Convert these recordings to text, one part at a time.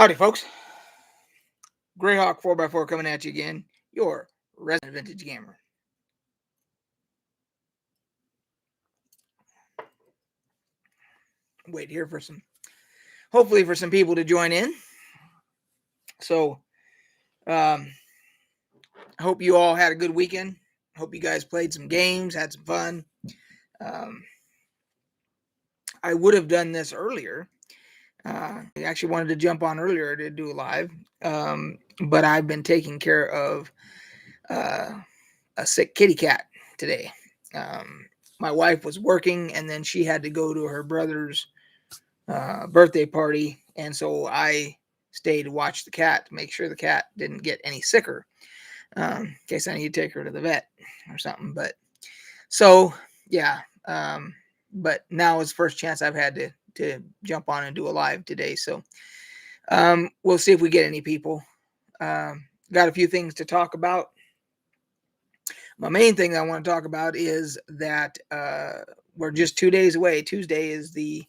Howdy, folks. Greyhawk 4x4 coming at you again. Your resident vintage gamer. Wait here for hopefully for some people to join in. So, I hope you all had a good weekend. Hope you guys played some games, had some fun. Um, I would have done this earlier. I actually wanted to jump on earlier to do a live, but I've been taking care of a sick kitty cat today. My wife was working, and then she had to go to her brother's birthday party, and so I stayed to watch the cat to make sure the cat didn't get any sicker, in case I need to take her to the vet or something. But so yeah, but now is the first chance I've had to jump on and do a live today. So we'll see if we get any people. Got a few things to talk about. My main thing I want to talk about is that we're just 2 days away. Tuesday is the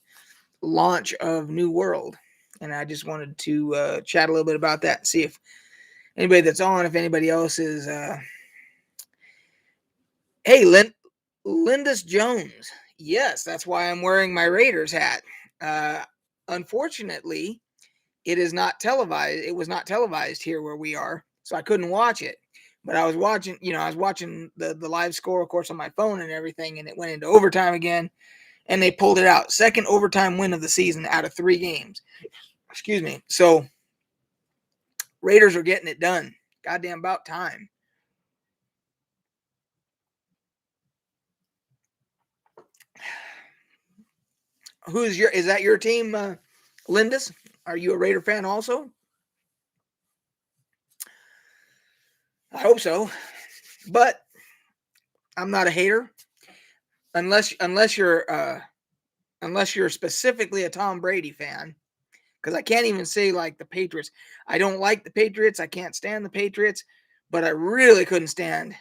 launch of New World, and I just wanted to chat a little bit about that and see if anybody that's on, if anybody else is. Hey, Lindus Jones. Yes, that's why I'm wearing my Raiders hat. Unfortunately, it is not televised. It was not televised here where we are, so I couldn't watch it. But I was watching, I was watching the live score, of course, on my phone and everything, and it went into overtime again, and they pulled it out. Second overtime win of the season out of 3 games. Excuse me. So Raiders are getting it done. Goddamn about time. Is that your team, Lindus? Are you a Raider fan also? I hope so. But I'm not a hater. Unless you're specifically a Tom Brady fan. Because I can't even say like the Patriots. I don't like the Patriots. I can't stand the Patriots. But I really couldn't stand.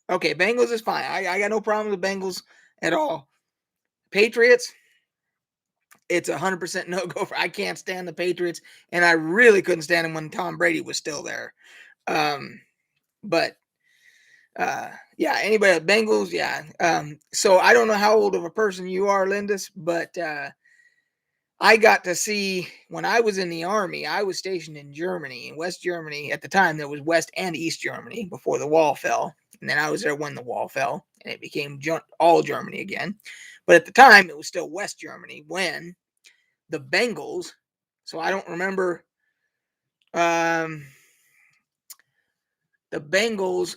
Okay, Bengals is fine. I got no problem with the Bengals at all. Patriots, it's 100% no go for. I can't stand the Patriots, and I really couldn't stand them when Tom Brady was still there. But yeah, anybody Bengals, yeah. So I don't know how old of a person you are, Lindus, but I got to see when I was in the army. I was stationed in Germany, in West Germany at the time. There was West and East Germany before the wall fell, and then I was there when the wall fell, and it became all Germany again. But at the time, it was still West Germany when the Bengals. So I don't remember. The Bengals.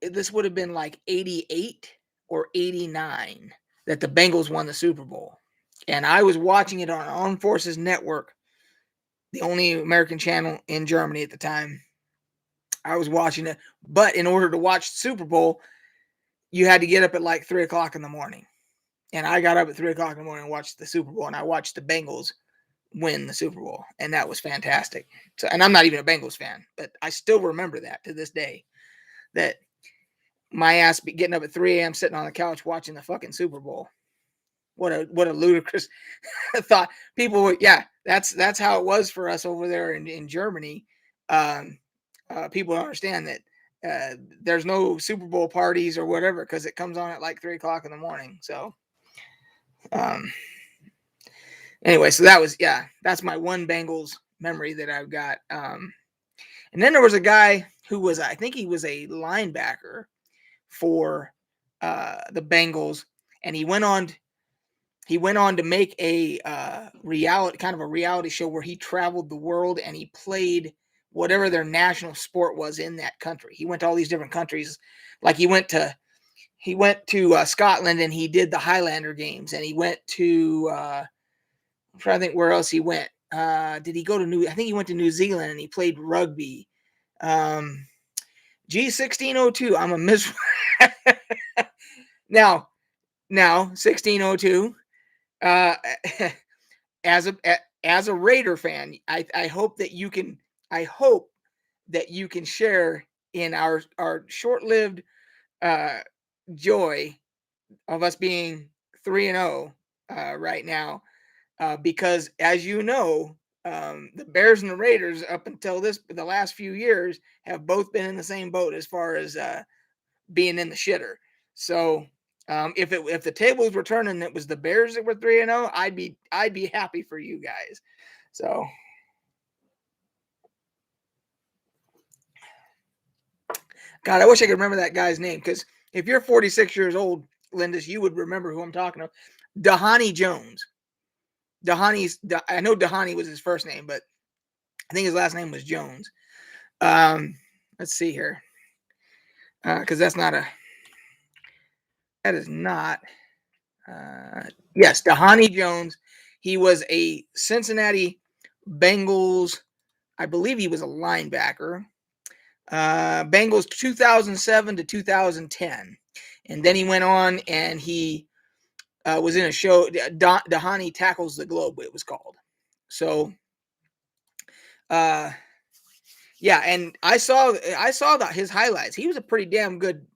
This would have been like 88 or 89 that the Bengals won the Super Bowl. And I was watching it on Armed Forces Network, the only American channel in Germany at the time. I was watching it, but in order to watch the Super Bowl, you had to get up at like 3 o'clock in the morning. And I got up at 3 o'clock in the morning and watched the Super Bowl, and I watched the Bengals win the Super Bowl, and that was fantastic. So, and I'm not even a Bengals fan, but I still remember that to this day, that my ass be getting up at 3 a.m. sitting on the couch watching the fucking Super Bowl. What a ludicrous thought. People were, yeah, that's how it was for us over there in Germany. People don't understand that there's no Super Bowl parties or whatever because it comes on at like 3 o'clock in the morning. So anyway, so that's my one Bengals memory that I've got. And then there was a guy who was, I think he was a linebacker for the Bengals, and he went on to make a reality show where he traveled the world and he played whatever their national sport was in that country. He went to all these different countries. Like he went to Scotland and he did the Highlander games, and he went to I'm trying to think where else he went. Did he go to I think he went to New Zealand and he played rugby. G1602. I'm a miss. now 1602. As a Raider fan, I hope that you can share in our short-lived joy of us being 3-0 right now, because as you know, The Bears and the Raiders, up until the last few years, have both been in the same boat as far as being in the shitter. So if the tables were turning, and it was the Bears that were 3-0, I'd be happy for you guys. So God, I wish I could remember that guy's name, because if you're 46 years old, Lindis, you would remember who I'm talking about. Dhani Jones. I know Dhani was his first name, but I think his last name was Jones. Let's see here, because that is not. Yes, Dhani Jones. He was a Cincinnati Bengals. I believe he was a linebacker. Bengals 2007 to 2010, and then he went on and he was in a show. Dhani Tackles the Globe, it was called. So, yeah, and I saw his highlights. He was a pretty damn good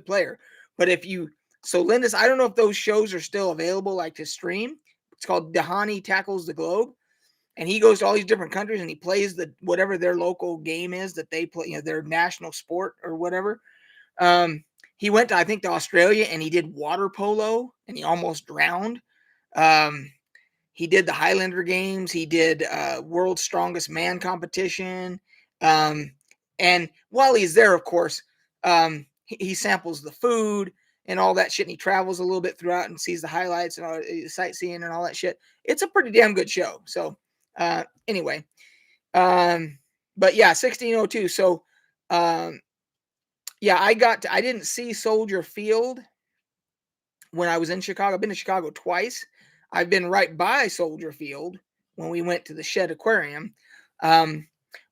player. But Lindis, I don't know if those shows are still available, like to stream. It's called Dhani Tackles the Globe, and he goes to all these different countries and he plays whatever their local game is that they play, their national sport or whatever. He went to, I think, to Australia, and he did water polo, and he almost drowned. He did the Highlander Games. He did World's Strongest Man competition. And while he's there, of course, he samples the food and all that shit, and he travels a little bit throughout and sees the highlights and all sightseeing and all that shit. It's a pretty damn good show. So anyway, but yeah, 1602. So yeah, I didn't see Soldier Field when I was in Chicago. I've been to Chicago twice. I've been right by Soldier Field when we went to the Shed Aquarium.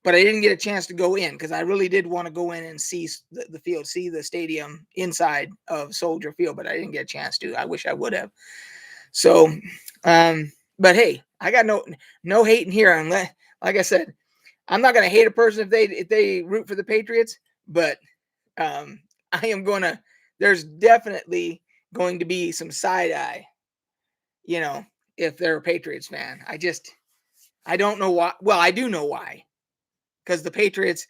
But I didn't get a chance to go in because I really did want to go in and see the field, see the stadium inside of Soldier Field, but I didn't get a chance to. I wish I would have. So, but hey, I got no hating here. Unless, like I said, I'm not going to hate a person if they root for the Patriots, but I am going to. There's definitely going to be some side eye, if they're a Patriots fan. I don't know why. Well, I do know why. Because the Patriots,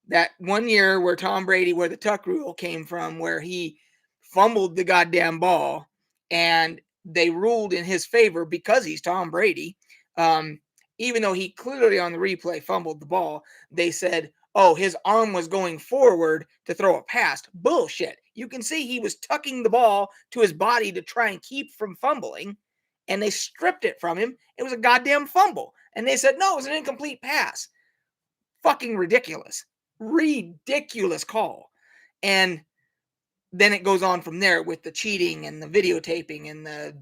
that one year where Tom Brady, where the Tuck rule came from, where he fumbled the goddamn ball, and they ruled in his favor because he's Tom Brady. Even though he clearly on the replay fumbled the ball, they said, oh, his arm was going forward to throw a pass. Bullshit. You can see he was tucking the ball to his body to try and keep from fumbling, and they stripped it from him. It was a goddamn fumble. And they said, no, it was an incomplete pass. Fucking ridiculous call. And then it goes on from there with the cheating and the videotaping and the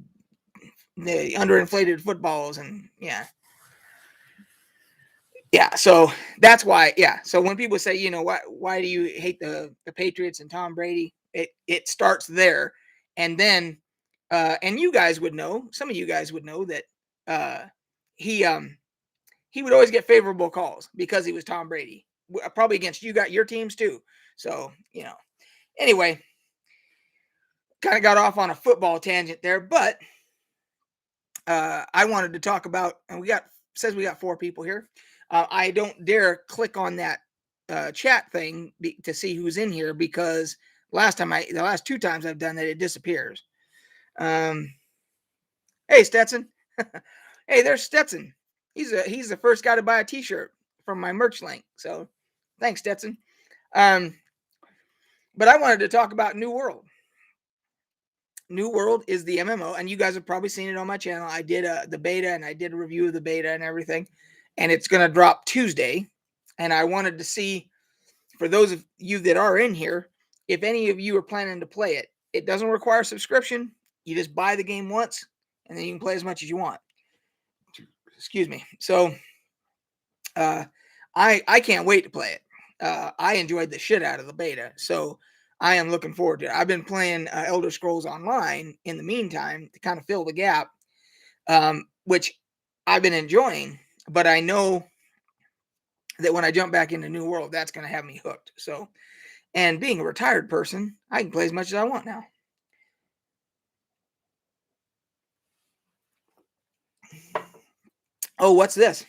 underinflated footballs, and yeah, so that's why. So when people say, why do you hate the Patriots and Tom Brady, it starts there. And then and you guys would know, some of you guys would know that he would always get favorable calls because he was Tom Brady. Probably against your teams too. So, anyway, kind of got off on a football tangent there, but I wanted to talk about, and we got 4 people here. I don't dare click on that chat thing to see who's in here, because the last 2 times I've done that, it disappears. Hey, Stetson. Hey, there's Stetson. He's the first guy to buy a t-shirt from my merch link. So thanks, Stetson. But I wanted to talk about New World. New World is the MMO, and you guys have probably seen it on my channel. I did the beta, and I did a review of the beta and everything, and it's going to drop Tuesday. And I wanted to see, for those of you that are in here, if any of you are planning to play it. It doesn't require subscription. You just buy the game once, and then you can play as much as you want. Excuse me. So I can't wait to play it. I enjoyed the shit out of the beta, so I am looking forward to it. I've been playing Elder Scrolls Online in the meantime to kind of fill the gap, which I've been enjoying, but I know that when I jump back into New World, that's going to have me hooked. So, and being a retired person, I can play as much as I want now. Oh, what's this?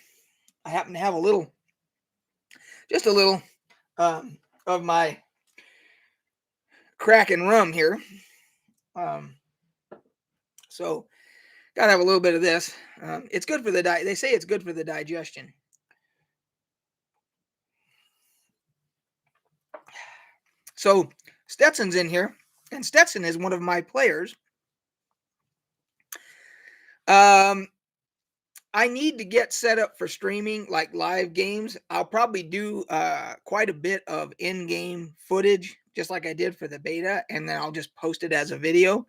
I happen to have just a little of my Kraken rum here. Um, so gotta have a little bit of this. It's good for the diet. They say it's good for the digestion. So Stetson's in here, and Stetson is one of my players. I need to get set up for streaming like live games. I'll probably do quite a bit of in-game footage, just like I did for the beta, and then I'll just post it as a video.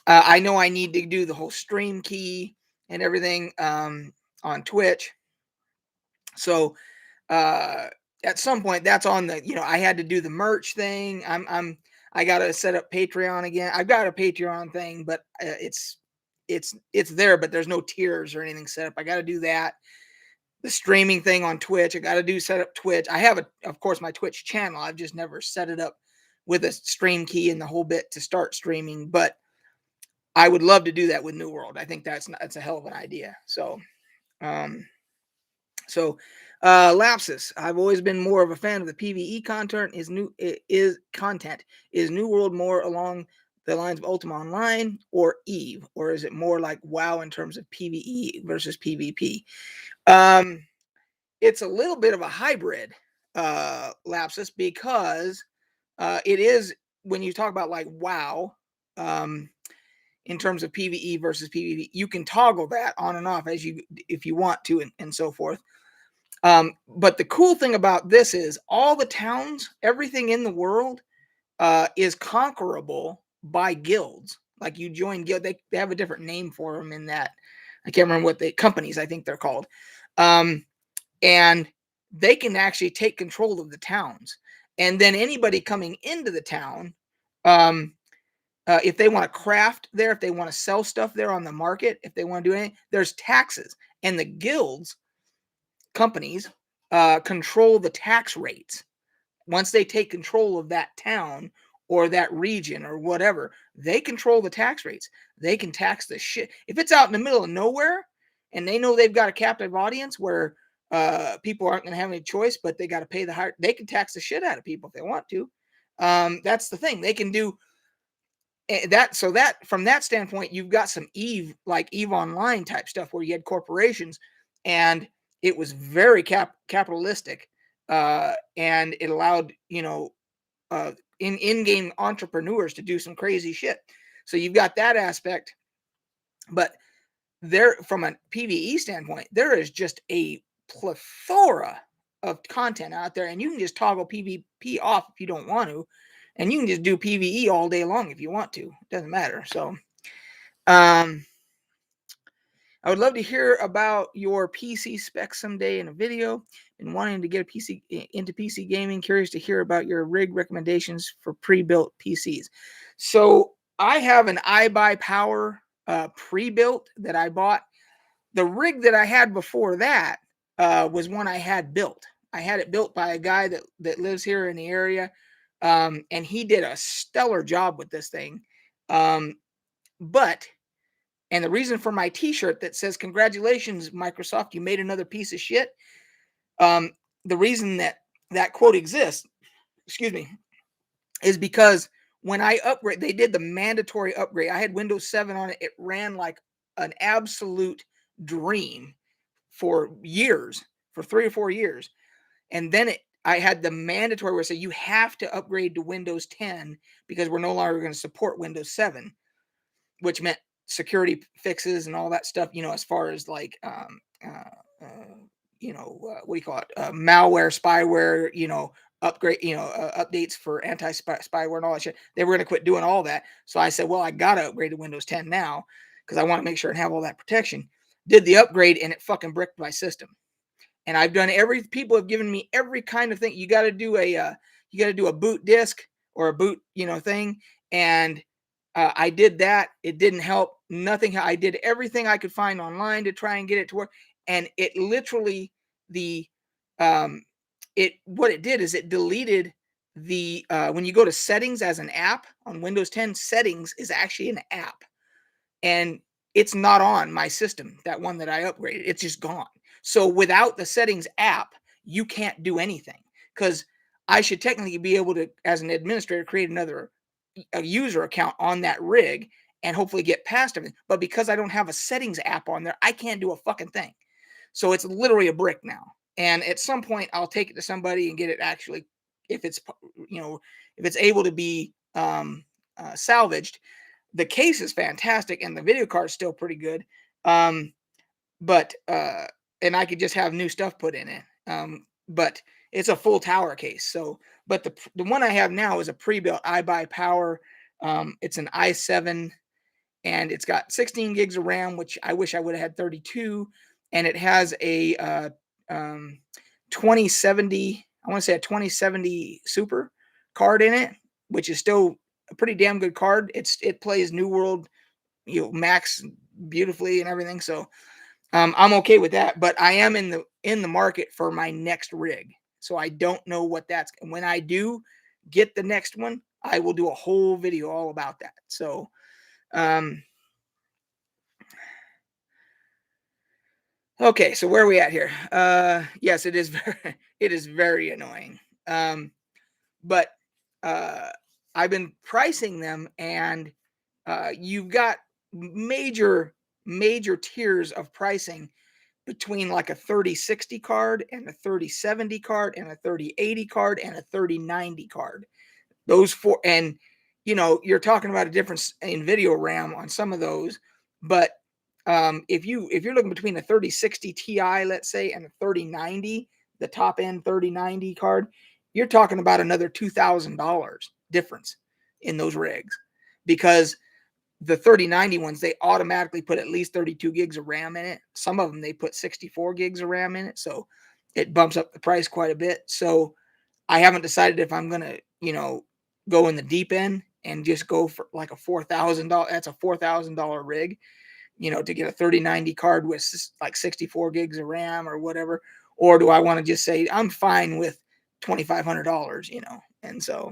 I know I need to do the whole stream key and everything on Twitch. So at some point, that's on the. I had to do the merch thing. I got to set up Patreon again. I've got a Patreon thing, but it's there, but there's no tiers or anything set up. I got to do that. The streaming thing on Twitch. I got to set up Twitch. I have of course, my Twitch channel. I've just never set it up with a stream key and the whole bit to start streaming, but I would love to do that with New World. I think that's a hell of an idea. So, um, Lapsus. I've always been more of a fan of the PvE content. Is New World more along the lines of Ultima Online or Eve, or is it more like WoW in terms of PvE versus PvP? It's a little bit of a hybrid, Lapsus, because it is when you talk about like WoW. In terms of PvE versus PvP, you can toggle that on and off if you want to, and so forth. But the cool thing about this is all the towns, everything in the world, is conquerable by guilds. Like you join guild, they have a different name for them in that. I can't remember what companies I think they're called. And they can actually take control of the towns. And then anybody coming into the town, if they want to craft there, if they want to sell stuff there on the market, if they want to do anything, there's taxes. And the guilds, companies, control the tax rates. Once they take control of that town or that region or whatever, they control the tax rates. They can tax the shit. If it's out in the middle of nowhere and they know they've got a captive audience where people aren't going to have any choice, but they got to pay the higher, they can tax the shit out of people if they want to. That's the thing. They can do that. So that from that standpoint, you've got some Eve Online type stuff where you had corporations and it was very capitalistic, and it allowed in-game entrepreneurs to do some crazy shit. So you've got that aspect, but there from a PvE standpoint, there is just a plethora of content out there, and you can just toggle PvP off if you don't want to, and you can just do PvE all day long if you want to. It doesn't matter. So, I would love to hear about your PC specs someday in a video. And wanting to get into PC gaming, curious to hear about your rig recommendations for pre-built PCs. So I have an iBuyPower pre-built that I bought. The rig that I had before that was one I had built. I had it built by a guy that lives here in the area, and he did a stellar job with this thing. And the reason for my T-shirt that says "Congratulations, Microsoft, you made another piece of shit." The reason that quote exists, excuse me, is because when I upgrade, they did the mandatory upgrade. I had Windows 7 on it. It ran like an absolute dream for years, for 3 or 4 years. And then I had the mandatory where it said you have to upgrade to Windows 10 because we're no longer going to support Windows 7, which meant security fixes and all that stuff, as far as like, what do you call it? Malware, spyware, upgrade, updates for anti-spyware and all that shit. They were going to quit doing all that. So I said, well, I got to upgrade to Windows 10 now because I want to make sure and have all that protection. Did the upgrade and it fucking bricked my system. And I've done people have given me every kind of thing. You got to do a boot disk or a boot, thing. And I did that. It didn't help. Nothing. I did everything I could find online to try and get it to work. And it literally, what it did is it deleted when you go to settings as an app on Windows 10, settings is actually an app. And it's not on my system, that one that I upgraded. It's just gone. So without the settings app, you can't do anything because I should technically be able to, as an administrator, create another a user account on that rig and hopefully get past everything. But because I don't have a settings app on there, I can't do a fucking thing. So it's literally a brick now. And at some point, I'll take it to somebody and get it actually, if it's, you know, if it's able to be salvaged. The case is fantastic and the video card is still pretty good. Um, but and I could just have new stuff put in it. But it's a full tower case. So, but the one I have now is a pre-built iBuyPower. It's an i7 and it's got 16 gigs of RAM, which I wish I would have had 32, and it has a 2070. I want to say a 2070 Super card in it, which is still a pretty damn good card. It plays New World, Max beautifully and everything. So I'm okay with that, but I am in the market for my next rig. So I don't know what that's. When I do get the next one, I will do a whole video all about that. So okay, so where are we at here? Yes, it is it is very annoying. But uh I've been pricing them, and you've got major tiers of pricing between like a 3060 card and a 3070 card and a 3080 card and a 3090 card. Those four, and you're talking about a difference in video RAM on some of those, but if you're looking between a 3060 Ti, let's say, and a 3090, the top end 3090 card, you're talking about another $2,000 difference in those rigs, because the 3090 ones, they automatically put at least 32 gigs of RAM in it. Some of them they put 64 gigs of RAM in it, so it bumps up the price quite a bit. So I haven't decided if I'm gonna, go in the deep end and just go for like a $4,000. That's a $4,000 rig, to get a 3090 card with like 64 gigs of RAM or whatever, or do I want to just say I'm fine with $2,500, And so,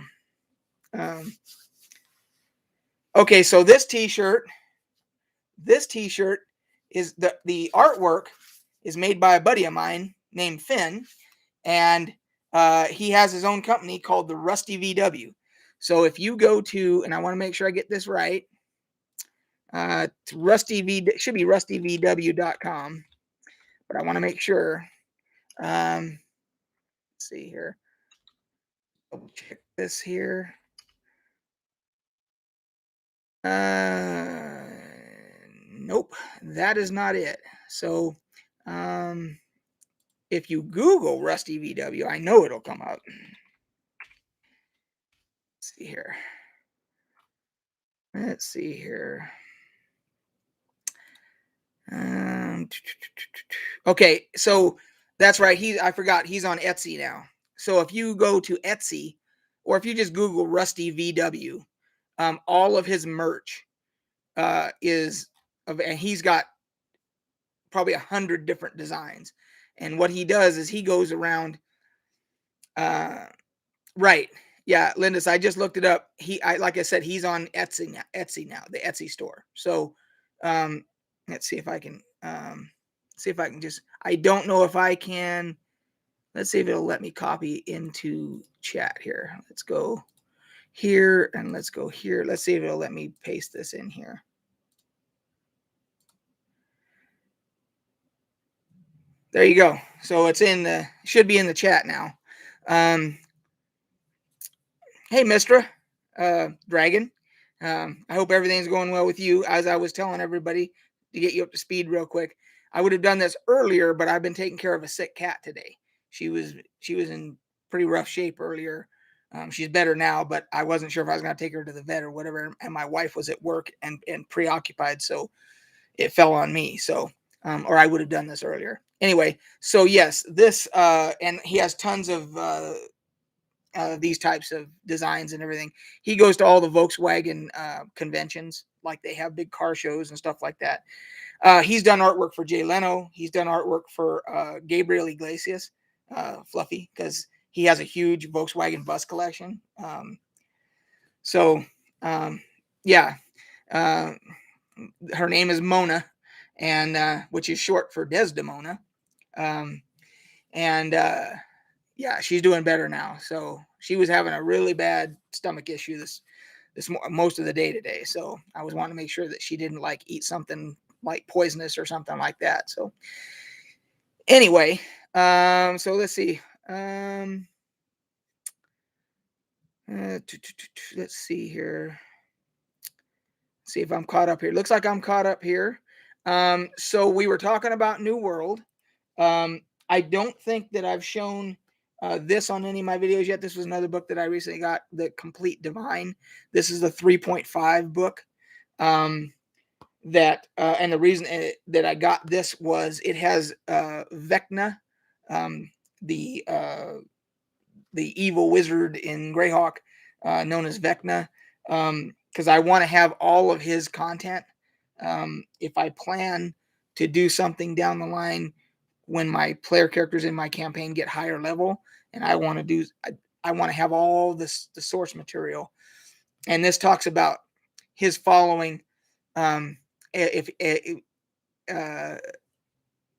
um, okay, so this T-shirt is the artwork is made by a buddy of mine named Finn, and he has his own company called the Rusty VW. So if you go to, and I want to make sure I get this right, it should be rustyvw.com, but I want to make sure. Let's see here. Double check this here. Nope, that is not it. So, if you Google Rusty VW, I know it'll come up. Let's see here. Let's see here. Okay, so that's right. I forgot he's on Etsy now. So if you go to Etsy, or if you just Google Rusty VW, all of his merch and he's got probably 100 different designs. And what he does is he goes around. Right. Yeah, Lindis, I just looked it up. Like I said, he's on Etsy now, the Etsy store. So, let's see if I can, I don't know if I can, let's see if it'll let me copy into chat here. Let's go here and let's go here. Let's see if it'll let me paste this in here. There you go. So it's should be in the chat now. Hey, Mistra, Dragon. I hope everything's going well with you. As I was telling everybody, to get you up to speed real quick, I would have done this earlier, but I've been taking care of a sick cat today. She was in pretty rough shape earlier. She's better now, but I wasn't sure if I was going to take her to the vet or whatever. And my wife was at work and preoccupied, so it fell on me. So, or I would have done this earlier. Anyway, so yes, this and he has tons of these types of designs and everything. He goes to all the Volkswagen conventions, like they have big car shows and stuff like that. He's done artwork for Jay Leno. He's done artwork for Gabriel Iglesias, Fluffy, because he has a huge Volkswagen bus collection. So, yeah. her name is Mona, and which is short for Desdemona. Um, and yeah, she's doing better now. So she was having a really bad stomach issue this most of the day today. So I was wanting to make sure that she didn't like eat something like poisonous or something like that. So anyway, so let's see. Let's see here. See if I'm caught up here. Looks like I'm caught up here. So we were talking about New World. I don't think that I've shown this on any of my videos yet. This was another book that I recently got, The Complete Divine. This is the 3.5 book. And the reason that I got this was it has Vecna, the evil wizard in Greyhawk, known as Vecna, because I want to have all of his content. If I plan to do something down the line when my player characters in my campaign get higher level, and I want to have all the source material. And this talks about his following. If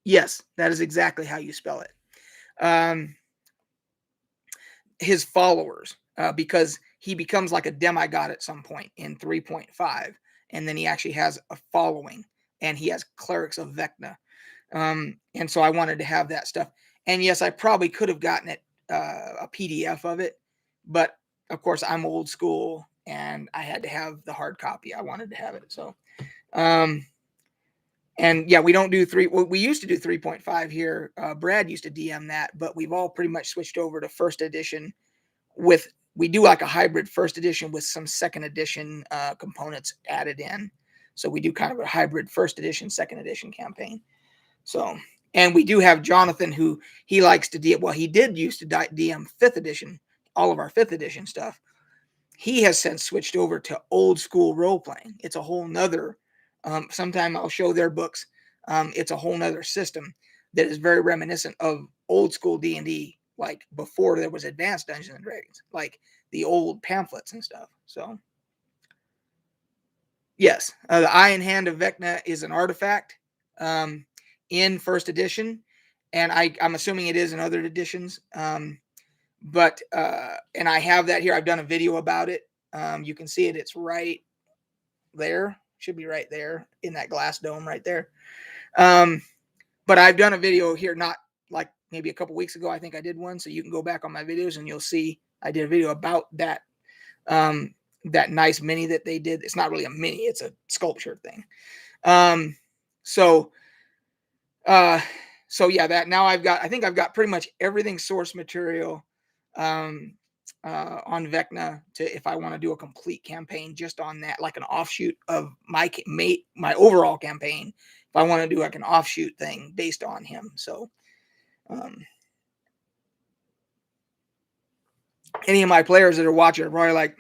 yes, that is exactly how you spell it. His followers, because he becomes like a demigod at some point in 3.5, and then he actually has a following, and he has clerics of Vecna. And so I wanted to have that stuff. And yes, I probably could have gotten it a PDF of it, but of course I'm old school and I had to have the hard copy. I wanted to have it. So and yeah, we don't do we used to do 3.5 here. Brad used to DM that, but we've all pretty much switched over to first edition. We do like a hybrid first edition with some second edition components added in. So we do kind of a hybrid first edition, second edition campaign. So, and we do have Jonathan, who he likes to DM. Well, he did used to DM 5th edition, all of our 5th edition stuff. He has since switched over to old school role playing. It's a whole nother. Sometime I'll show their books. It's a whole nother system that is very reminiscent of old school D&D, like before there was advanced Dungeons and Dragons, like the old pamphlets and stuff. So, yes, the Eye and Hand of Vecna is an artifact in first edition, and I'm assuming it is in other editions. But and I have that here. I've done a video about it. You can see it. It's right there. Should be right there in that glass dome right there. But I've done a video here, not like maybe a couple weeks ago. I think I did one. So you can go back on my videos and you'll see I did a video about that. That nice mini that they did. It's not really a mini. It's a sculpture thing. So yeah, that now I think I've got pretty much everything source material on Vecna if I want to do a complete campaign just on that, like an offshoot of my overall campaign. If I want to do like an offshoot thing based on him. So any of my players that are watching are probably like,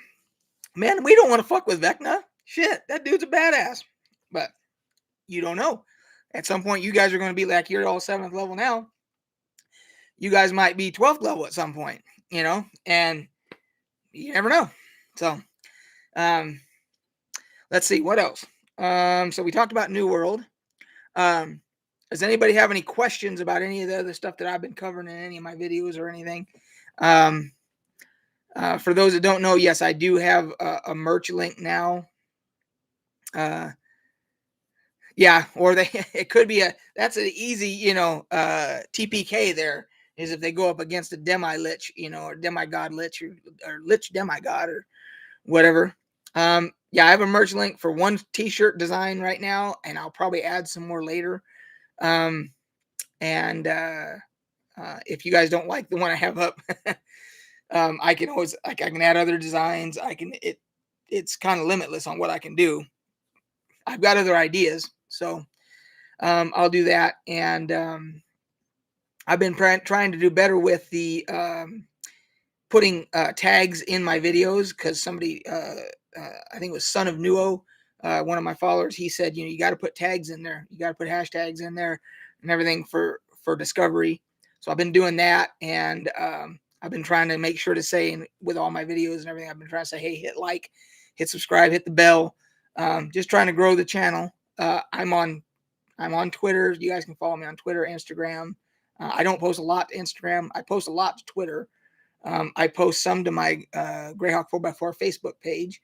man, we don't want to fuck with Vecna. Shit, that dude's a badass. But you don't know. At some point, you guys are going to be like, you're all 7th level now. You guys might be 12th level at some point, and you never know. So, let's see what else. So we talked about New World. Does anybody have any questions about any of the other stuff that I've been covering in any of my videos or anything? For those that don't know, yes, I do have a merch link now. Yeah, or it could be that's an easy, TPK there is if they go up against a demi-lich, or demigod lich or lich demigod or whatever. Yeah, I have a merch link for one t-shirt design right now, and I'll probably add some more later. If you guys don't like the one I have up, I can add other designs. It's kind of limitless on what I can do. I've got other ideas, so I'll do that. And I've been trying to do better with the putting tags in my videos, because somebody, I think it was Son of Nuo, one of my followers, he said, you got to put tags in there. You got to put hashtags in there and everything for discovery. So I've been doing that, and I've been trying to make sure to say with all my videos and everything, I've been trying to say, hey, hit like, hit subscribe, hit the bell. Just trying to grow the channel. I'm on Twitter. You guys can follow me on Twitter, Instagram. I don't post a lot to Instagram. I post a lot to Twitter. I post some to my Greyhawk 4x4 Facebook page.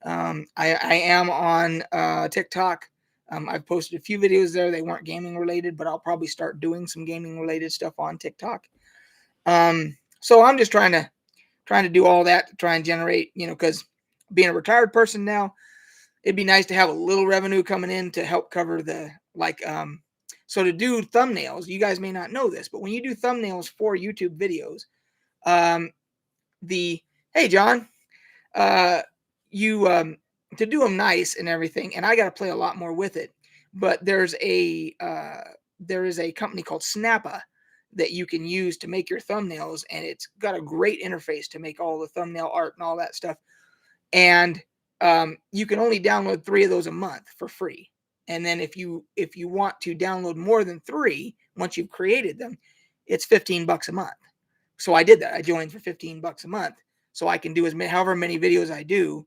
I am on TikTok. I've posted a few videos there. They weren't gaming related, but I'll probably start doing some gaming related stuff on TikTok. So I'm just trying to do all that to try and generate, because being a retired person now, it'd be nice to have a little revenue coming in to help cover the so to do thumbnails. You guys may not know this, but when you do thumbnails for YouTube videos, hey John, you to do them nice and everything, and I got to play a lot more with it. But there is a company called Snappa that you can use to make your thumbnails, and it's got a great interface to make all the thumbnail art and all that stuff. And you can only download 3 of those a month for free. And then if you want to download more than 3 once you've created them, it's $15 a month. So I did that. I joined for $15 a month, so I can do however many videos I do.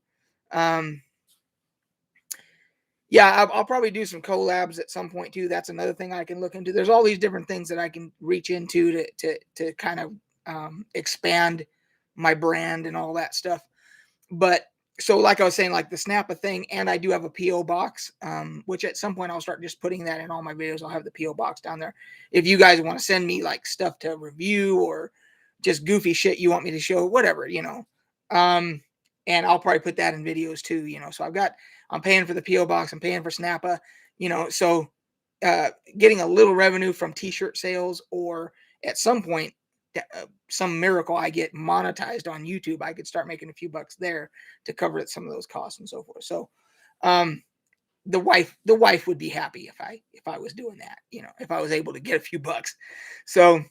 Yeah, I'll probably do some collabs at some point too. That's another thing I can look into. There's all these different things that I can reach into to kind of expand my brand and all that stuff. But so like I was saying, like the Snappa thing, and I do have a PO box, which at some point I'll start just putting that in all my videos. I'll have the PO box down there. If you guys want to send me like stuff to review or just goofy shit you want me to show, whatever, and I'll probably put that in videos too, So I'm paying for the PO box, I'm paying for Snappa, so getting a little revenue from t-shirt sales, or at some point some miracle I get monetized on YouTube, I could start making a few bucks there to cover some of those costs and so forth. So the wife would be happy if I was doing that, if I was able to get a few bucks. So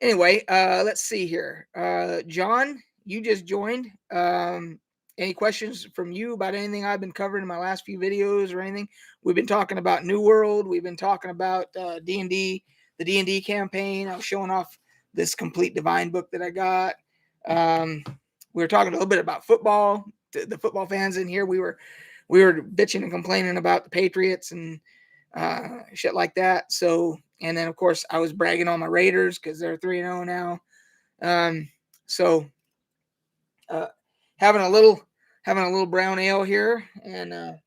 anyway, let's see here. John, you just joined. Any questions from you about anything I've been covering in my last few videos or anything? We've been talking about New World. We've been talking about D&D, the D&D campaign. I was showing off this Complete Divine book that I got. We were talking a little bit about football. The football fans in here, we were bitching and complaining about the Patriots and shit like that. So, and then of course I was bragging on my Raiders because they're 3-0 now. So having a little brown ale here, and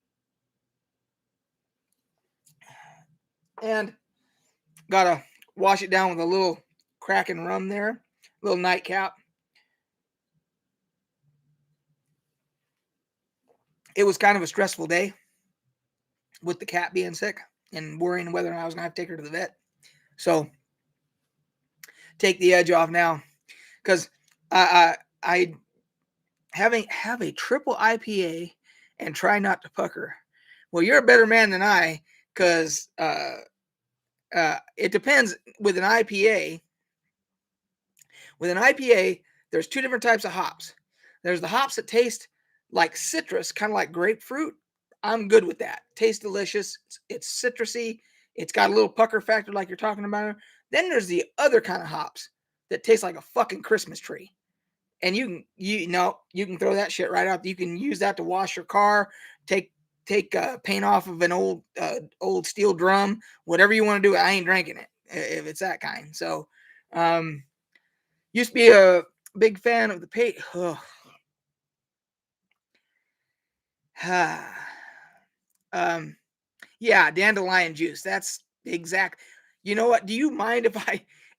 gotta wash it down with a little Kraken rum there, little nightcap. It was kind of a stressful day with the cat being sick and worrying whether or not I was gonna have to take her to the vet. So take the edge off now, because I have a triple IPA and try not to pucker. Well, you're a better man than I, because it depends. With an IPA, there's 2 different types of hops. There's the hops that taste like citrus, kind of like grapefruit. I'm good with that. Tastes delicious. It's citrusy. It's got a little pucker factor like you're talking about. Then there's the other kind of hops that taste like a fucking Christmas tree. And you can throw that shit right out. You can use that to wash your car, take paint off of an old steel drum, whatever you want to do. I ain't drinking it if it's that kind. So, used to be a big fan of the paint. Yeah, dandelion juice. That's exact. You know what? Do you mind if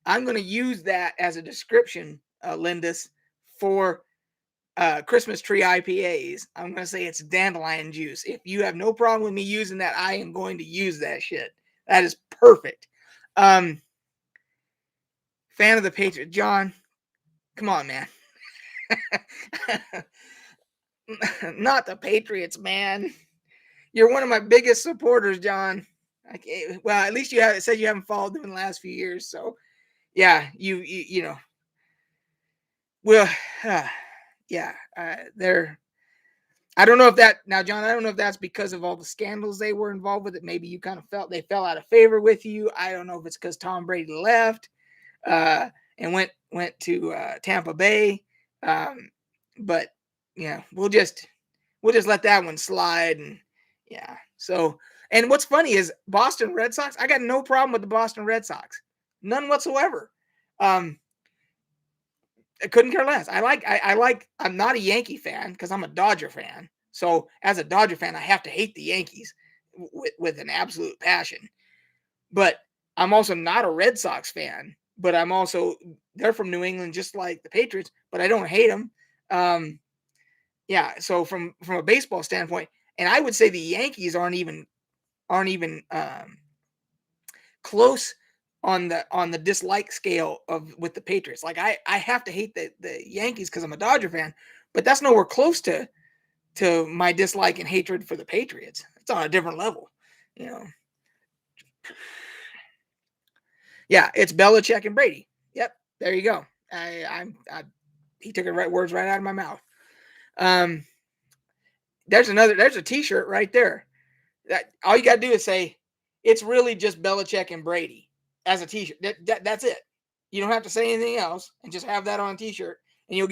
I'm going to use that as a description, Lindis, for Christmas tree IPAs? I'm going to say it's dandelion juice. If you have no problem with me using that, I am going to use that shit. That is perfect. Fan of the Patriots. John, come on, man. Not the Patriots, man. You're one of my biggest supporters, John. Well, at least it said you haven't followed them in the last few years. So, yeah, you know. Well, yeah, they're. I don't know if that now, John. I don't know if that's because of all the scandals they were involved with. It maybe you kind of felt they fell out of favor with you. I don't know if it's because Tom Brady left and went to Tampa Bay. But yeah, we'll just we'll just let that one slide. And yeah. So, and what's funny is Boston Red Sox. I got no problem with the Boston Red Sox, none whatsoever. I couldn't care less. I'm not a Yankee fan because I'm a Dodger fan. So as a Dodger fan, I have to hate the Yankees with an absolute passion. But I'm also not a Red Sox fan. But I'm also, they're from New England, just like the Patriots. But I don't hate them. Yeah. So from a baseball standpoint, and I would say the Yankees aren't even close on the dislike scale of with the Patriots. Like I have to hate the Yankees because I'm a Dodger fan, but that's nowhere close to my dislike and hatred for the Patriots. It's on a different level, you know. Yeah, it's Belichick and Brady. Yep, there you go. He took the right words right out of my mouth. There's a T-shirt right there. That all you got to do is say it's really just Belichick and Brady as a T-shirt. That's it. You don't have to say anything else, and just have that on a T-shirt, and you'll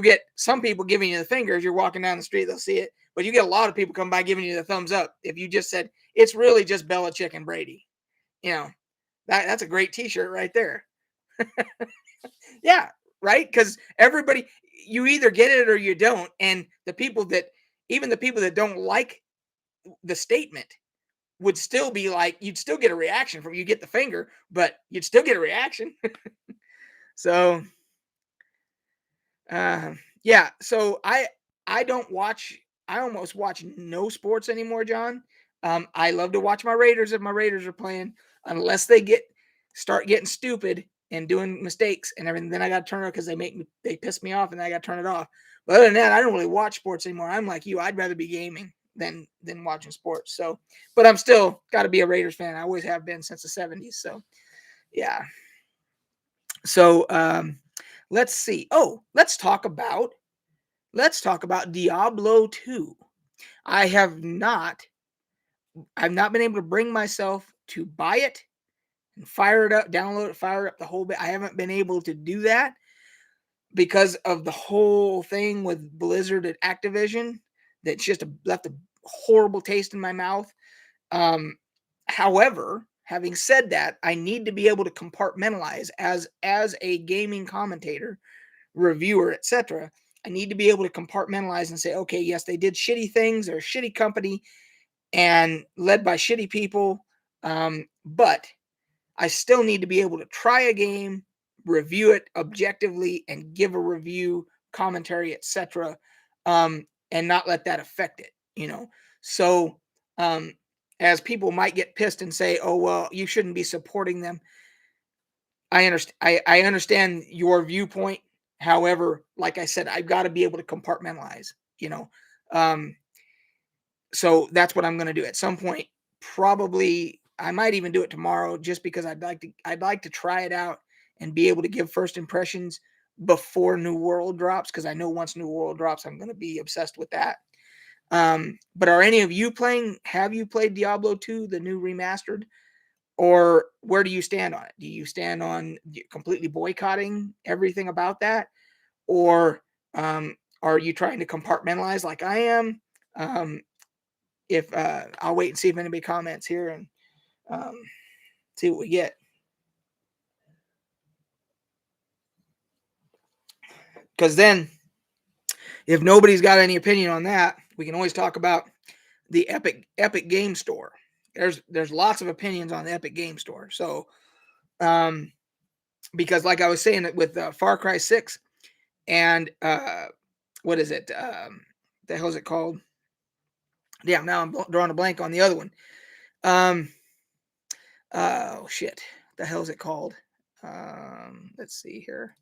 get some people giving you the fingers. You're walking down the street, they'll see it, but you get a lot of people come by giving you the thumbs up if you just said it's really just Belichick and Brady. You know, that's a great T-shirt right there. Yeah, right. Because everybody, you either get it or you don't, and even the people that don't like the statement would still be like, you'd still get a reaction from you. Get the finger, but you'd still get a reaction. So, yeah. So I don't watch. I almost watch no sports anymore, John. I love to watch my Raiders if my Raiders are playing, unless they start getting stupid and doing mistakes and everything. Then I got to turn it because they piss me off, and then I got to turn it off. But other than that, I don't really watch sports anymore. I'm like you. I'd rather be gaming than watching sports. So, but I'm still got to be a Raiders fan. I always have been since the 70s. So, yeah. So, let's see. Oh, let's talk about Diablo 2. I've not been able to bring myself to buy it and fire it up, download it, fire up the whole bit. I haven't been able to do that because of the whole thing with Blizzard and Activision. That's just left a horrible taste in my mouth. However, having said that, I need to be able to compartmentalize as a gaming commentator, reviewer, etc. I need to be able to compartmentalize and say, okay, yes, they did shitty things. They're a shitty company and led by shitty people. But I still need to be able to try a game, review it objectively, and give a review, commentary, etc. And not let that affect it, you know. So, as people might get pissed and say, "Oh, well, you shouldn't be supporting them." I understand. I understand your viewpoint. However, like I said, I've got to be able to compartmentalize, you know. Um, so that's what I'm going to do at some point. Probably, I might even do it tomorrow, just because I'd like to try it out and be able to give first impressions before New World drops, because I know once New World drops, I'm going to be obsessed with that. But are any of you playing? Have you played Diablo 2, the new remastered? Or where do you stand on it? Do you stand on completely boycotting everything about that? Or are you trying to compartmentalize like I am? If I'll wait and see if anybody comments here and see what we get. Because then, if nobody's got any opinion on that, we can always talk about the Epic Game Store. There's lots of opinions on the Epic Game Store. So, because like I was saying with Far Cry 6 and what is it? The hell is it called? Yeah, now I'm drawing a blank on the other one. Oh shit, the hell is it called? Let's see here.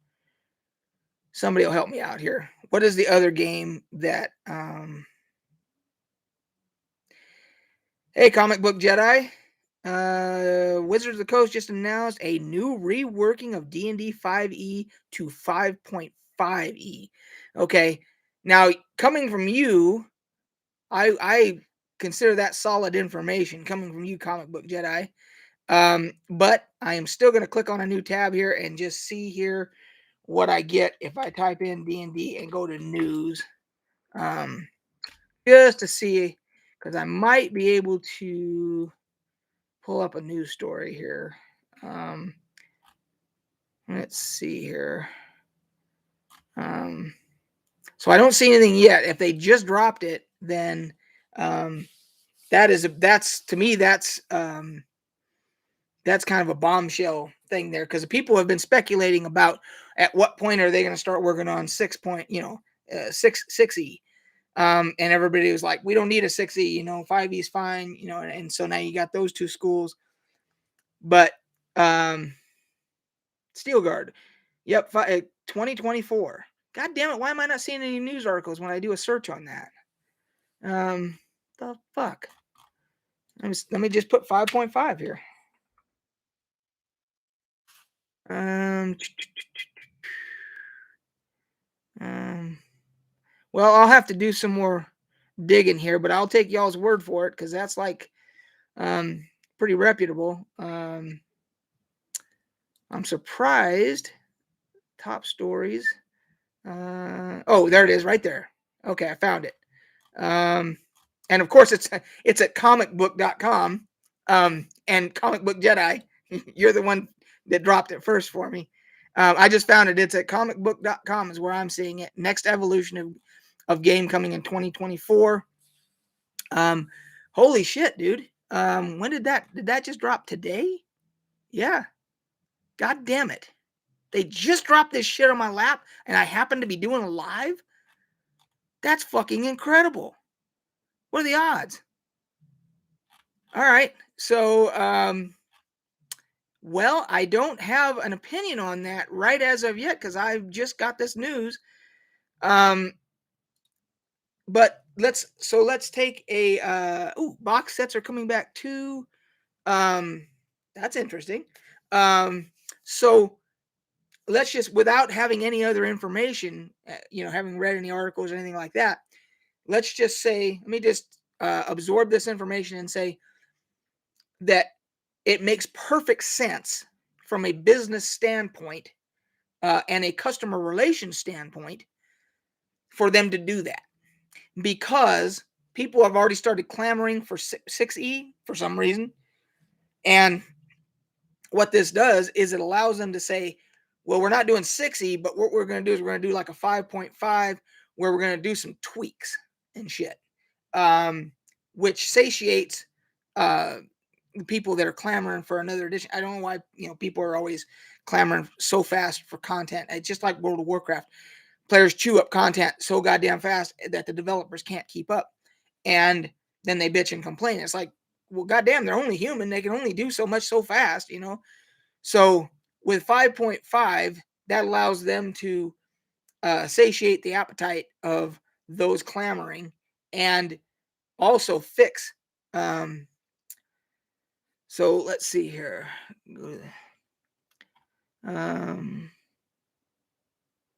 Somebody will help me out here. What is the other game that? Hey, Comic Book Jedi. Wizards of the Coast just announced a new reworking of D&D 5e to 5.5e. Okay, now coming from you, I consider that solid information coming from you, Comic Book Jedi. But I am still going to click on a new tab here and just see here what I get if I type in D&D and go to news. just to see, because I might be able to pull up a news story here. Let's see here. So I don't see anything yet. If they just dropped it, then that's to me that's kind of a bombshell thing there, because people have been speculating about at what point are they going to start working on 6.6E. And everybody was like, we don't need a 6E, 5E is fine, and so now you got those two schools. But Steel Guard, yep, 2024. God damn it, why am I not seeing any news articles when I do a search on that? The fuck? Let me just put 5.5 here. Well, I'll have to do some more digging here, but I'll take y'all's word for it, because that's like pretty reputable. I'm surprised. Top stories. Oh, there it is, right there. Okay, I found it. And of course, it's at comicbook.com. And Comic Book Jedi, you're the one that dropped it first for me. I just found it. It's at comicbook.com is where I'm seeing it. Next evolution of game coming in 2024. Holy shit, dude. When did that just drop today? Yeah. God damn it. They just dropped this shit on my lap and I happen to be doing a live? That's fucking incredible. What are the odds? All right. So, well, I don't have an opinion on that right as of yet, because I've just got this news. But let's take a box sets are coming back too. That's interesting. So let's just, without having any other information, having read any articles or anything like that, let's just say, let me just absorb this information and say that it makes perfect sense from a business standpoint and a customer relations standpoint for them to do that, because people have already started clamoring for 6E for some reason. And what this does is it allows them to say, well, we're not doing 6E, but what we're going to do is we're going to do like a 5.5 where we're going to do some tweaks and shit, which satiates people that are clamoring for another edition. I don't know why people are always clamoring so fast for content. It's just like World of Warcraft. Players chew up content so goddamn fast that the developers can't keep up, and then they bitch and complain. It's like, well, goddamn, they're only human. They can only do so much so fast, So with 5.5, that allows them to satiate the appetite of those clamoring and also fix. So let's see here.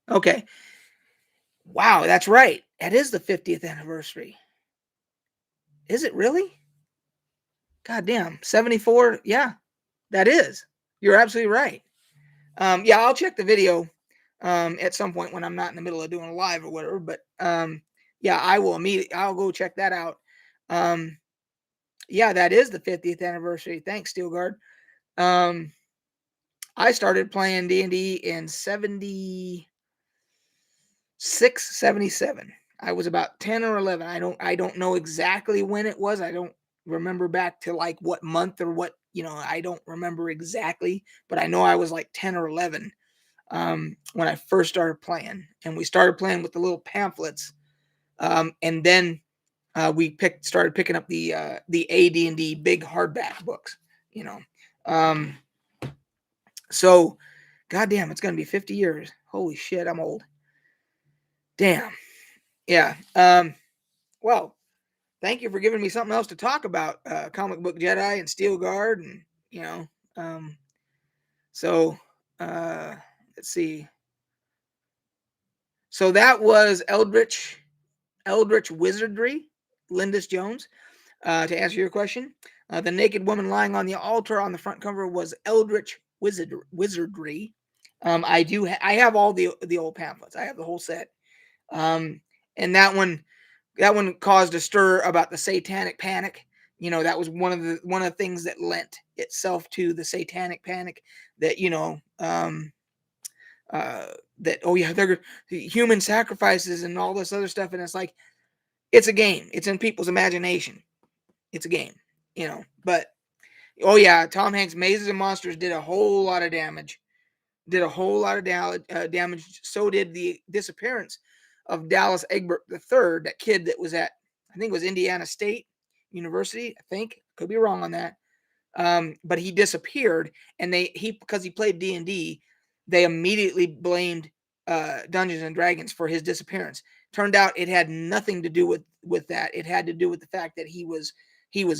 Okay. Wow, that's right. That is the 50th anniversary. Is it really? God damn. 74. Yeah, that is. You're absolutely right. Yeah, I'll check the video at some point when I'm not in the middle of doing a live or whatever. But yeah, I will immediately. I'll go check that out. Yeah, that is the 50th anniversary. Thanks, Steelguard. I started playing D&D in 76, 77. I was about 10 or 11. I don't know exactly when it was. I don't remember back to like what month or what, I don't remember exactly, but I know I was like 10 or 11 when I first started playing, and we started playing with the little pamphlets. And then we started picking up the AD&D big hardback books, So goddamn, it's going to be 50 years. Holy shit, I'm old. Damn. Yeah. Well, thank you for giving me something else to talk about. Comic Book Jedi and Steel Guard, and so let's see. So that was Eldritch Wizardry, Lindis Jones. To answer your question, the naked woman lying on the altar on the front cover was Eldritch Wizardry. I have all the old pamphlets. I have the whole set. And that one that one caused a stir about the satanic panic. That was one of the things that lent itself to the satanic panic, that that, oh yeah, they're human sacrifices and all this other stuff. And it's like, it's a game. It's in people's imagination. It's a game, but oh yeah, Tom Hanks' Mazes and Monsters did a whole lot of damage. Damage. So did the disappearance of Dallas Egbert III, that kid that was at, I think it was Indiana State University. I think, could be wrong on that. But he disappeared, and because he played D&D, they immediately blamed Dungeons and Dragons for his disappearance. Turned out it had nothing to do with that. It had to do with the fact that he was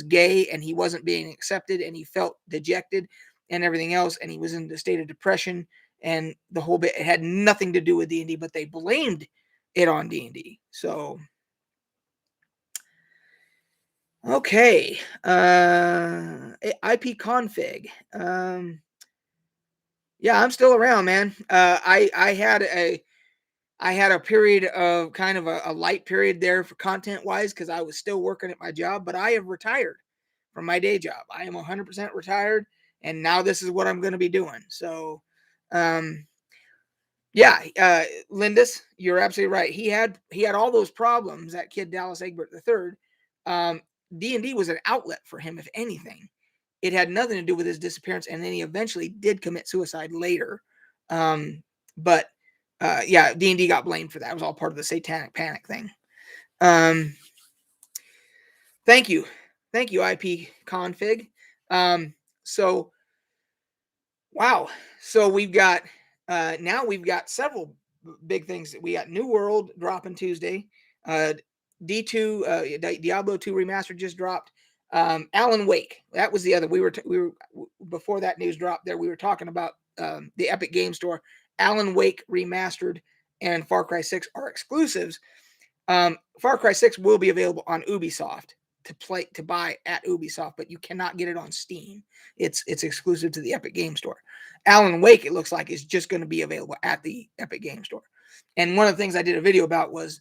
gay, and he wasn't being accepted, and he felt dejected and everything else, and he was in a state of depression, and the whole bit. It had nothing to do with D&D, but they blamed it on D&D. So okay, IP config. Yeah, I'm still around, man. I had a period of kind of a light period there for content wise, because I was still working at my job, but I have retired from my day job. I am 100% retired, and now this is what I'm going to be doing. So, yeah, Lindis, you're absolutely right. He had all those problems, that kid Dallas Egbert III. D&D was an outlet for him, if anything. It had nothing to do with his disappearance, and then he eventually did commit suicide later. But yeah, D&D got blamed for that. It was all part of the satanic panic thing. Thank you, IP config. So wow, so we've got now we've got several big things. We got New World dropping Tuesday. D2 Diablo 2 remastered just dropped. Alan Wake, that was the other. We were before that news dropped there, we were talking about the Epic Game Store. Alan Wake remastered and Far Cry 6 are exclusives. Far Cry 6 will be available on Ubisoft to buy at Ubisoft, but you cannot get it on Steam. It's exclusive to the Epic Game Store. Alan Wake, it looks like, is just going to be available at the Epic Game Store. And one of the things I did a video about was,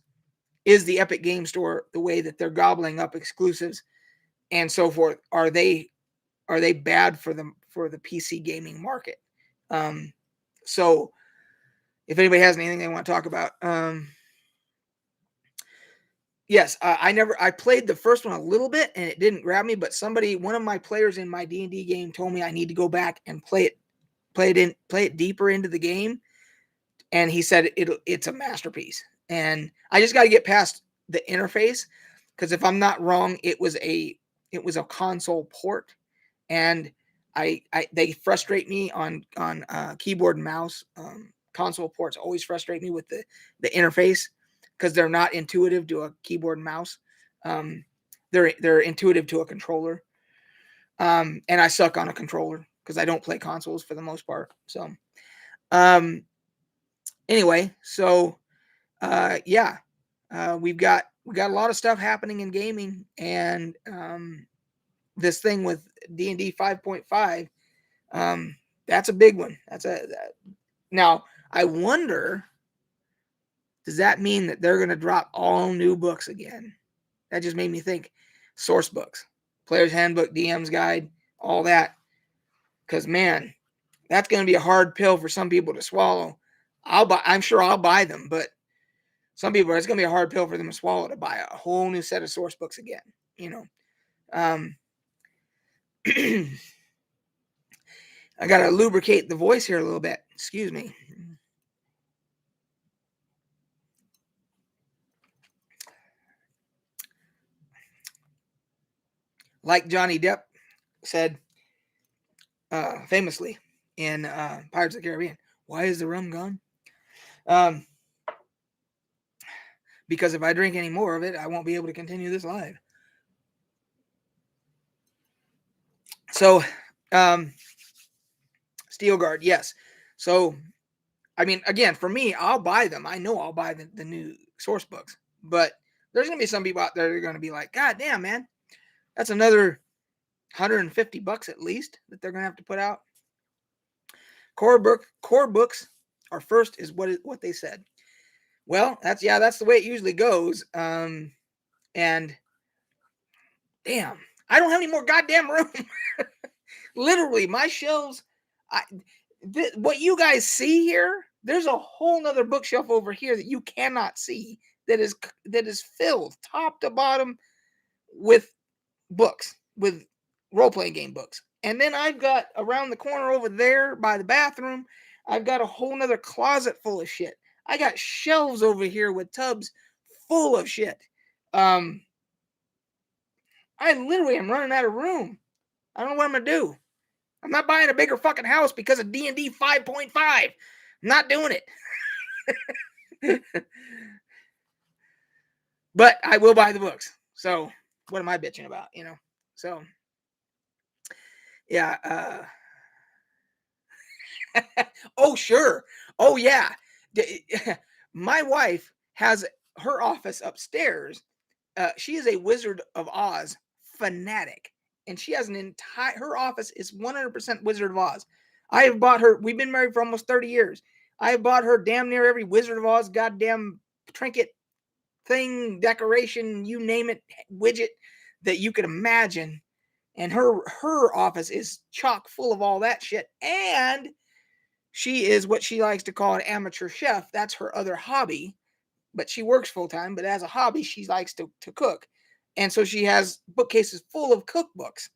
is the Epic Game Store, the way that they're gobbling up exclusives and so forth, are they bad for the PC gaming market? So if anybody has anything they want to talk about, yes, I played the first one a little bit and it didn't grab me, but one of my players in my D&D game told me I need to go back and play it deeper into the game. And he said it's a masterpiece. And I just got to get past the interface, because if I'm not wrong, it was a console port, and they frustrate me on keyboard and mouse. Console ports always frustrate me with the interface, because they're not intuitive to a keyboard and mouse. They're intuitive to a controller. And I suck on a controller because I don't play consoles for the most part. So, anyway, so yeah, we got a lot of stuff happening in gaming, and this thing with D&D 5.5, that's a big one. Now I wonder, does that mean that they're going to drop all new books again? That just made me think. Source books, Player's Handbook, DM's Guide, all that. Because, man, that's going to be a hard pill for some people to swallow. I'm sure I'll buy them, but some people, it's going to be a hard pill for them to swallow, to buy a whole new set of source books again. I got to lubricate the voice here a little bit. Excuse me. Like Johnny Depp said famously in Pirates of the Caribbean, why is the rum gone? Because if I drink any more of it, I won't be able to continue this live. So, Steel Guard, yes. So, I mean, again, for me, I'll buy them. I know I'll buy the new source books, but there's going to be some people out there that are going to be like, God damn, man, that's another $150 at least that they're going to have to put out. Core books are first, is what they said. Well, that's the way it usually goes. And damn, I don't have any more goddamn room. Literally, my shelves, what you guys see here, there's a whole nother bookshelf over here that you cannot see that is filled top to bottom with books, with role-playing game books. And then I've got around the corner over there by the bathroom, I've got a whole nother closet full of shit. I got shelves over here with tubs full of shit. I literally am running out of room. I don't know what I'm gonna do. I'm not buying a bigger fucking house because of D&D 5.5. I'm not doing it. But I will buy the books. So what am I bitching about, you know? So yeah. Oh, sure. Oh, yeah. My wife has her office upstairs. She is a Wizard of Oz fanatic, and she has her office is 100% Wizard of Oz. I have bought her, we've been married for almost 30 years. I have bought her damn near every Wizard of Oz goddamn trinket thing, decoration, you name it, widget that you could imagine. And her office is chock full of all that shit. And she is what she likes to call an amateur chef. That's her other hobby. But she works full time. But as a hobby, she likes to cook. And so she has bookcases full of cookbooks.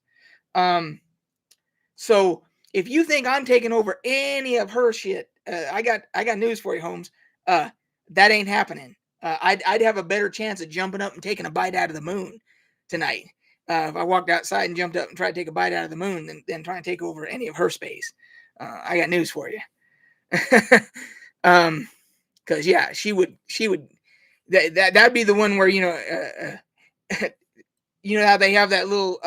So if you think I'm taking over any of her shit, I got news for you, Holmes. That ain't happening. I'd have a better chance of jumping up and taking a bite out of the moon tonight. If I walked outside and jumped up and tried to take a bite out of the moon than trying to take over any of her space. I got news for you. Because yeah, she would that'd be the one where, you know, you know how they have that little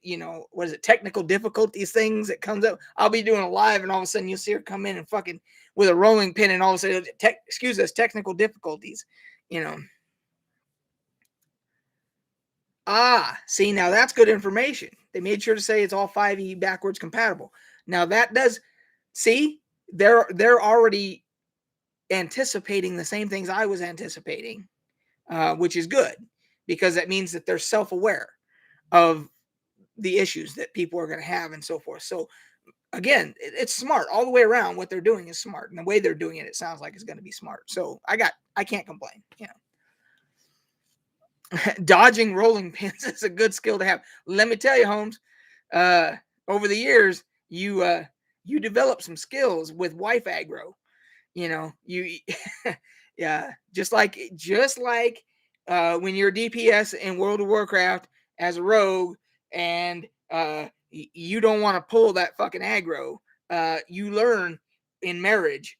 you know, what is it, technical difficulties things that comes up. I'll be doing a live and all of a sudden you'll see her come in and fucking with a rolling pin and all of a sudden excuse us, technical difficulties, you know. See, now that's good information. They made sure to say it's all 5e backwards compatible. Now that does, see, they're already anticipating the same things I was anticipating, which is good because that means that they're self-aware of the issues that people are going to have and so forth. So again, it's smart all the way around. What they're doing is smart, and the way they're doing it, it sounds like it's going to be smart. So I can't complain, you know. Dodging rolling pins is a good skill to have. Let me tell you, Holmes, over the years, you develop some skills with wife aggro. You know, you yeah, just like when you're DPS in World of Warcraft as a rogue and you don't want to pull that fucking aggro. You learn in marriage.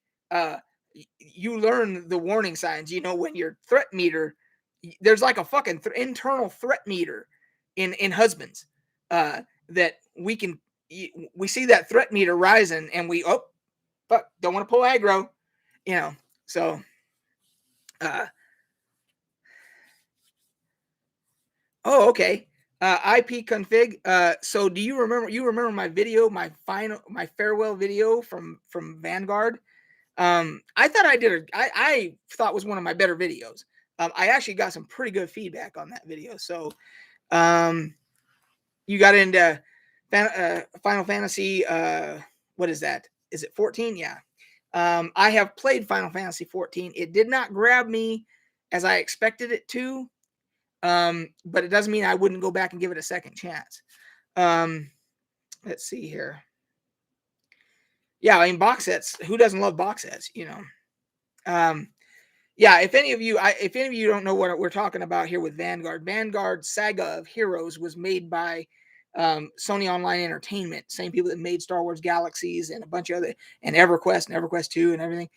You learn the warning signs. You know, when your threat meter, there's like a fucking internal threat meter in husbands that we see that threat meter rising and we fuck, don't want to pull aggro, you know. So okay. IP config. So do you remember my video, my farewell video from Vanguard? I thought I thought was one of my better videos. I actually got some pretty good feedback on that video. So you got into Final Fantasy, what is that? Is it 14? Yeah. I have played Final Fantasy 14. It did not grab me as I expected it to. But it doesn't mean I wouldn't go back and give it a second chance. Let's see here. Yeah, I mean, box sets. Who doesn't love box sets? You know. Yeah. If any of you don't know what we're talking about here with Vanguard Saga of Heroes was made by Sony Online Entertainment, same people that made Star Wars Galaxies and a bunch of other, and EverQuest 2 and everything.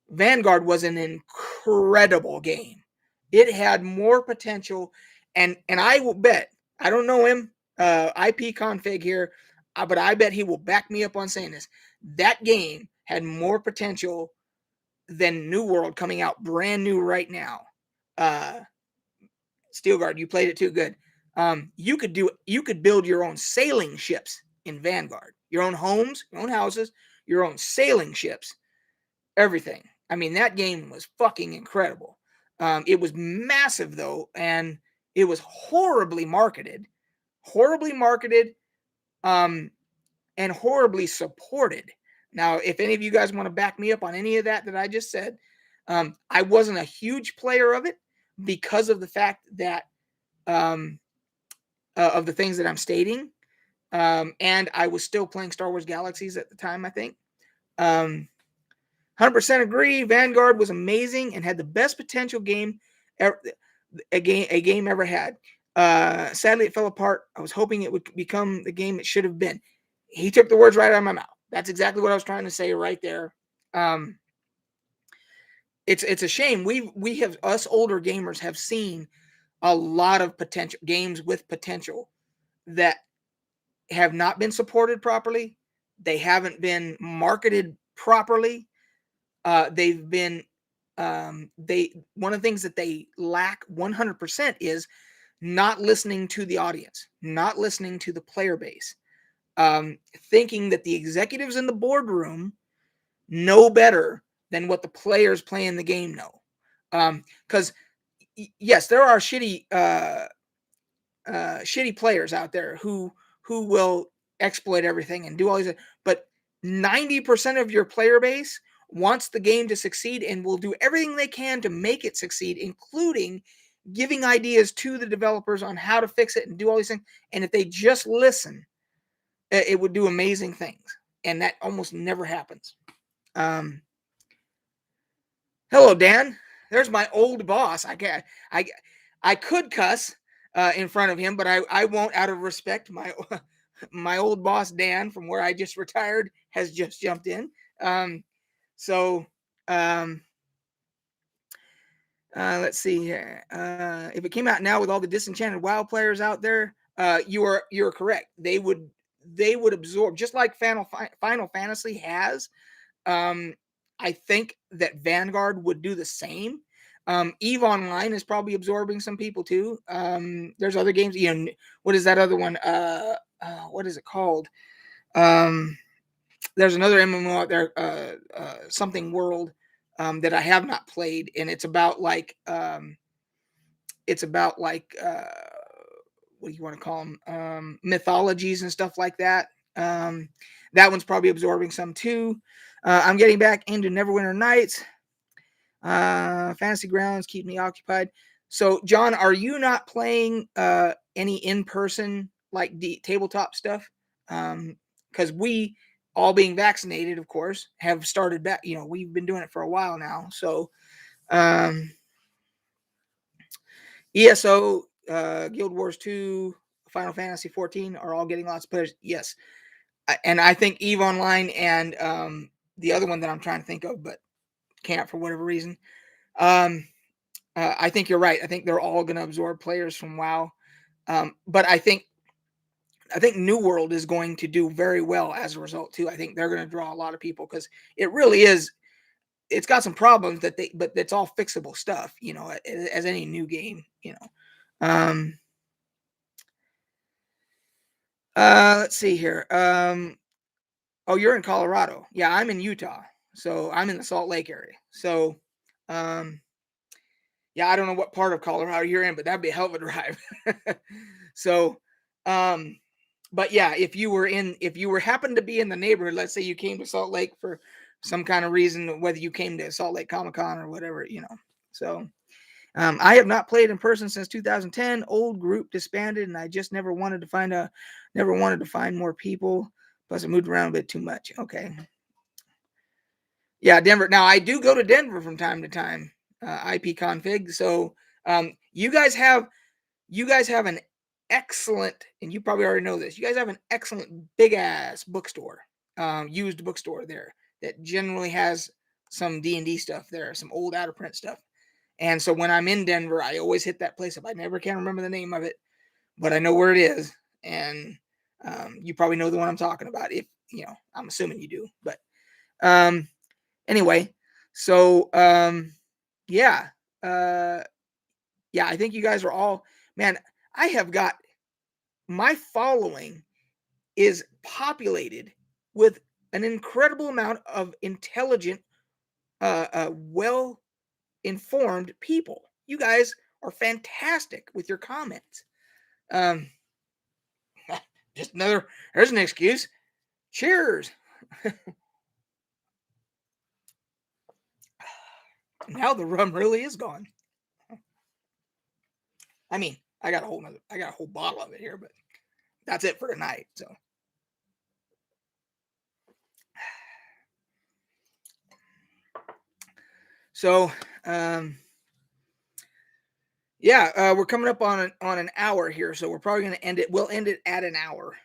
Vanguard was an incredible game. It had more potential, and I will bet, I don't know him, IP config here, but I bet he will back me up on saying this. That game had more potential than New World coming out brand new right now. Steelguard, you played it too good. You could build your own sailing ships in Vanguard, your own homes, your own houses, your own sailing ships, everything. I mean, that game was fucking incredible. It was massive though, and it was horribly marketed, um, and horribly supported. Now, if any of you guys want to back me up on any of that I just said, I wasn't a huge player of it because of the fact that um, of the things that I'm stating, and I was still playing Star Wars Galaxies at the time. I think. 100% agree. Vanguard was amazing and had the best potential game ever, a game ever had. Sadly, it fell apart. I was hoping it would become the game it should have been. He took the words right out of my mouth. That's exactly what I was trying to say right there. Um, it's a shame. We have, us older gamers have seen a lot of potential games with potential that have not been supported properly. They haven't been marketed properly. They've been they one of the things that they lack 100% is not listening to the audience, not listening to the player base, thinking that the executives in the boardroom know better than what the players playing the game know. Because yes, there are shitty players out there who will exploit everything and do all these, but 90% of your player base wants the game to succeed and will do everything they can to make it succeed, including giving ideas to the developers on how to fix it and do all these things. And if they just listen, it would do amazing things. And that almost never happens. Um, Hello, Dan. There's my old boss. I could cuss in front of him, but I won't out of respect. My old boss Dan from where I just retired has just jumped in. So um, let's see here. If it came out now with all the disenchanted WoW players out there, you're correct. They would absorb just like Final Fantasy has. Um, I think that Vanguard would do the same. Eve Online is probably absorbing some people too. There's other games. What is that other one? What is it called? Um, there's another MMO out there, something World, that I have not played, and it's about like what do you want to call them? Mythologies and stuff like that. That one's probably absorbing some too. I'm getting back into Neverwinter Nights. Fantasy Grounds keep me occupied. So, John, are you not playing any in person like tabletop stuff? Because we, all being vaccinated, of course, have started back. We've been doing it for a while now. So, um, ESO, Guild Wars 2, Final Fantasy 14 are all getting lots of players. Yes. And I think Eve Online and the other one that I'm trying to think of, but can't for whatever reason. I think you're right. I think they're all going to absorb players from WoW. But I think New World is going to do very well as a result too. I think they're going to draw a lot of people because it really is. It's got some problems but it's all fixable stuff. As any new game. Um, let's see here. Oh, you're in Colorado. Yeah, I'm in Utah. So I'm in the Salt Lake area. So, um, yeah, I don't know what part of Colorado you're in, but that'd be a hell of a drive. So, um, but yeah, if you were happened to be in the neighborhood, let's say you came to Salt Lake for some kind of reason, whether you came to Salt Lake Comic Con or whatever. So, I have not played in person since 2010. Old group disbanded, and I just never wanted to find more people. Plus, I moved around a bit too much. Okay. Yeah, Denver. Now I do go to Denver from time to time. IP config. So you guys have an excellent, and you probably already know this. You guys have an excellent big ass bookstore, used bookstore there that generally has some D&D stuff there, some old out of print stuff. And so when I'm in Denver, I always hit that place up. I never can remember the name of it, but I know where it is. And you probably know the one I'm talking about. If I'm assuming you do. But anyway, so yeah, yeah. I think you guys are all, man. I have got, my following is populated with an incredible amount of intelligent, well informed people. You guys are fantastic with your comments. Um, just there's an excuse. Cheers. Now the rum really is gone. I mean, I got a whole bottle of it here, but that's it for tonight. So, yeah, we're coming up on an hour here, so we're probably going to end it. We'll end it at an hour.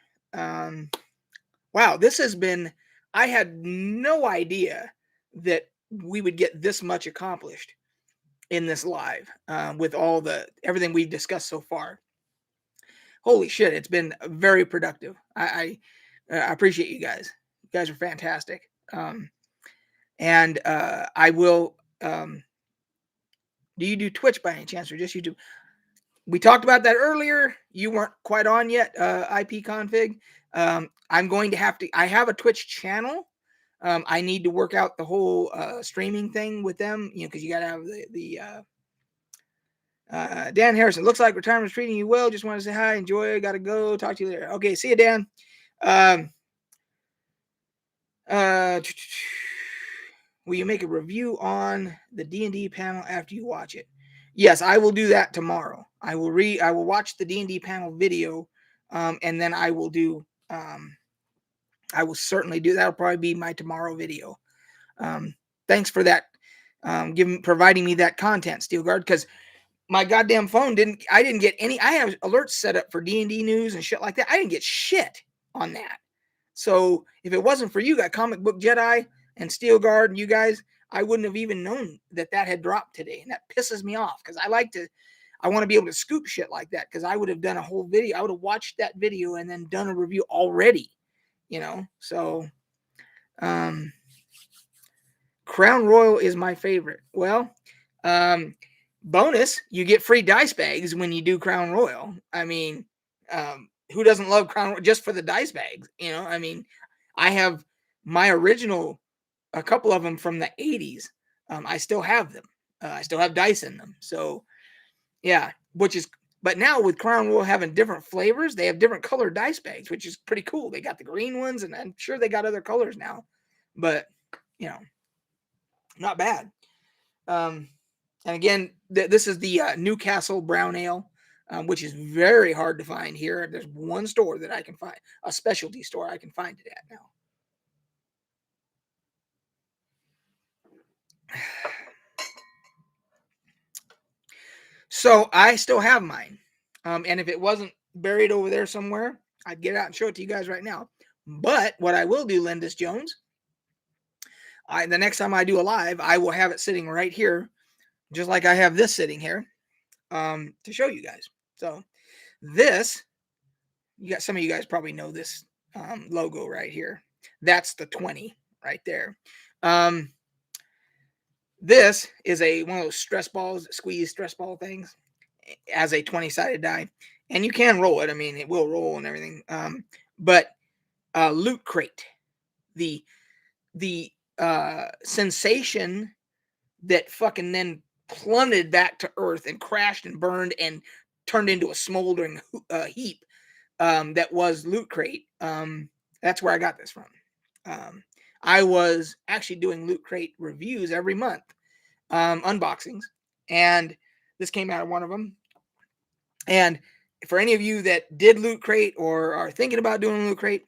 Wow, this has been. I had no idea that we would get this much accomplished in this live with all everything we've discussed so far. Holy shit, it's been very productive. I appreciate you guys. You guys are fantastic. And I will. Do you do Twitch by any chance, or just YouTube? We talked about that earlier. You weren't quite on yet. IP config. I'm going to have to. I have a Twitch channel. I need to work out the whole streaming thing with them. Because you got to have the Dan Harrison. Looks like retirement's treating you well. Just want to say hi. Enjoy. Got to go. Talk to you later. Okay. See you, Dan. Will you make a review on the D&D panel after you watch it? Yes, I will do that tomorrow. I will watch the D&D panel video, and then I will do. I will certainly do. That'll probably be my tomorrow video. Thanks for that. Providing me that content, Steelguard, because my goddamn phone I didn't get any. I have alerts set up for D&D news and shit like that. I didn't get shit on that. So if it wasn't for you guys, Comic Book Jedi and Steelguard and you guys, I wouldn't have even known that had dropped today. And that pisses me off because I want to be able to scoop shit like that, because I would have done a whole video. I would have watched that video and then done a review already, So, Crown Royal is my favorite. Well, bonus, you get free dice bags when you do Crown Royal. I mean, who doesn't love Crown Royal just for the dice bags? I mean, I have my original, a couple of them from the 80s. I still have them. I still have dice in them. So, yeah, but now with Crown Royal having different flavors, they have different colored dice bags, which is pretty cool. They got the green ones, and I'm sure they got other colors now. But, not bad. And again, this is the Newcastle Brown Ale, which is very hard to find here. There's one store that I can find, a specialty store I can find it at now. So I still have mine. And if it wasn't buried over there somewhere, I'd get it out and show it to you guys right now. But what I will do, Lindis Jones, the next time I do a live, I will have it sitting right here, just like I have this sitting here, to show you guys. So this, some of you guys probably know this logo right here. That's the 20 right there. This is one of those stress balls, squeeze stress ball things, as a 20-sided die. And you can roll it. I mean, it will roll and everything. But Loot Crate, the sensation that fucking then plummeted back to earth and crashed and burned and turned into a smoldering heap, that was Loot Crate. That's where I got this from. I was actually doing Loot Crate reviews every month, unboxings, and this came out of one of them. And for any of you that did Loot Crate or are thinking about doing Loot Crate,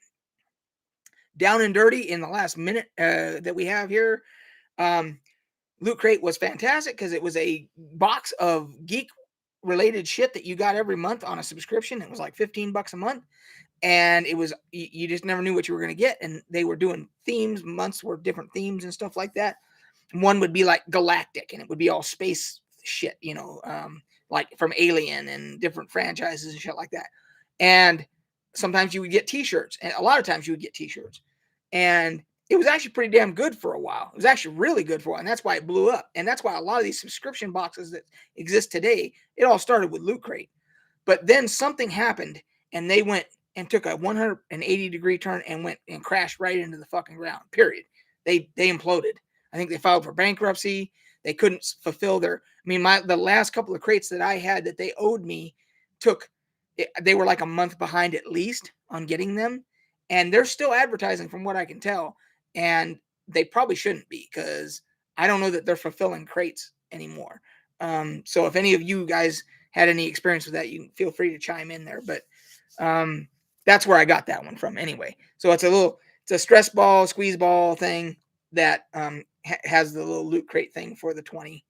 down and dirty in the last minute that we have here, Loot Crate was fantastic because it was a box of geek related shit that you got every month on a subscription. It was like $15 a month. And it was, you just never knew what you were going to get. And they were doing themes, months were different themes and stuff like that. One would be like galactic, and it would be all space shit, like from Alien and different franchises and shit like that. And sometimes you would get t-shirts, and a lot of times you would get t-shirts. And it was actually pretty damn good for a while. It was actually really good for a while, and that's why it blew up. And that's why a lot of these subscription boxes that exist today, it all started with Loot Crate. But then something happened, and they went and took a 180-degree turn and went and crashed right into the fucking ground, period. They imploded. I think they filed for bankruptcy. They couldn't fulfill their mean, the last couple of crates that I had that they owed me they were like a month behind at least on getting them, and they're still advertising from what I can tell, and they probably shouldn't be because I don't know that they're fulfilling crates anymore. So if any of you guys had any experience with that, you can feel free to chime in there. But that's where I got that one from anyway. So it's a stress ball, squeeze ball thing that has the little loot crate thing for the 20.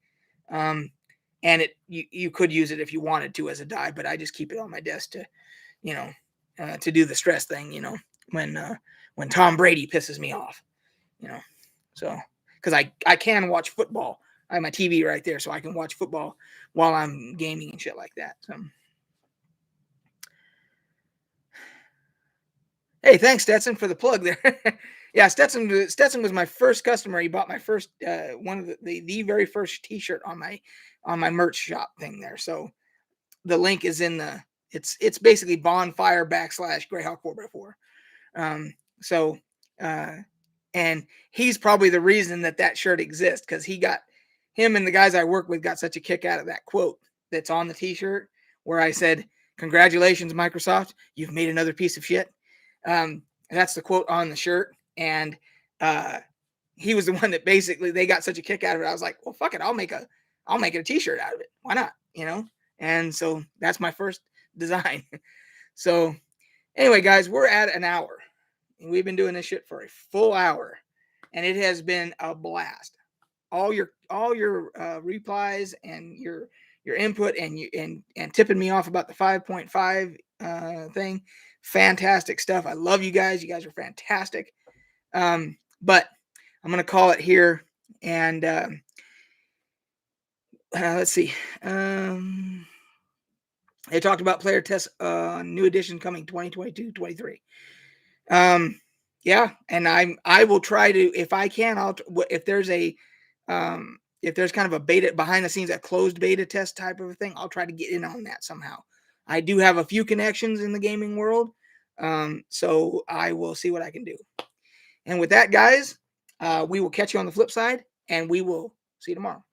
And you could use it if you wanted to as a die, but I just keep it on my desk to, you know, to do the stress thing, when Tom Brady pisses me off, you know, so because I can watch football. I have my TV right there, so I can watch football while I'm gaming and shit like that. So, hey, thanks Stetson for the plug there. Yeah, Stetson was my first customer. He bought my first one of the very first T-shirt on my merch shop thing there. So the link is in the it's basically bonfire / Greyhawk 4x4. So and he's probably the reason that shirt exists because him and the guys I work with got such a kick out of that quote that's on the T-shirt where I said, "Congratulations, Microsoft, you've made another piece of shit." And that's the quote on the shirt, and he was the one that basically they got such a kick out of it. I was like, "Well, fuck it, I'll make it a T-shirt out of it. Why not?" And so that's my first design. So anyway, guys, we're at an hour. And we've been doing this shit for a full hour, and it has been a blast. All your replies and your input and tipping me off about the 5.5 thing, fantastic stuff. I love you guys. You guys are fantastic. But I'm gonna call it here, and let's see. They talked about player tests, new edition coming 2022-23. Yeah, and I will try to, if I can, if there's if there's kind of a beta behind the scenes, a closed beta test type of a thing, I'll try to get in on that somehow. I do have a few connections in the gaming world, so I will see what I can do. And with that, guys, we will catch you on the flip side, and we will see you tomorrow.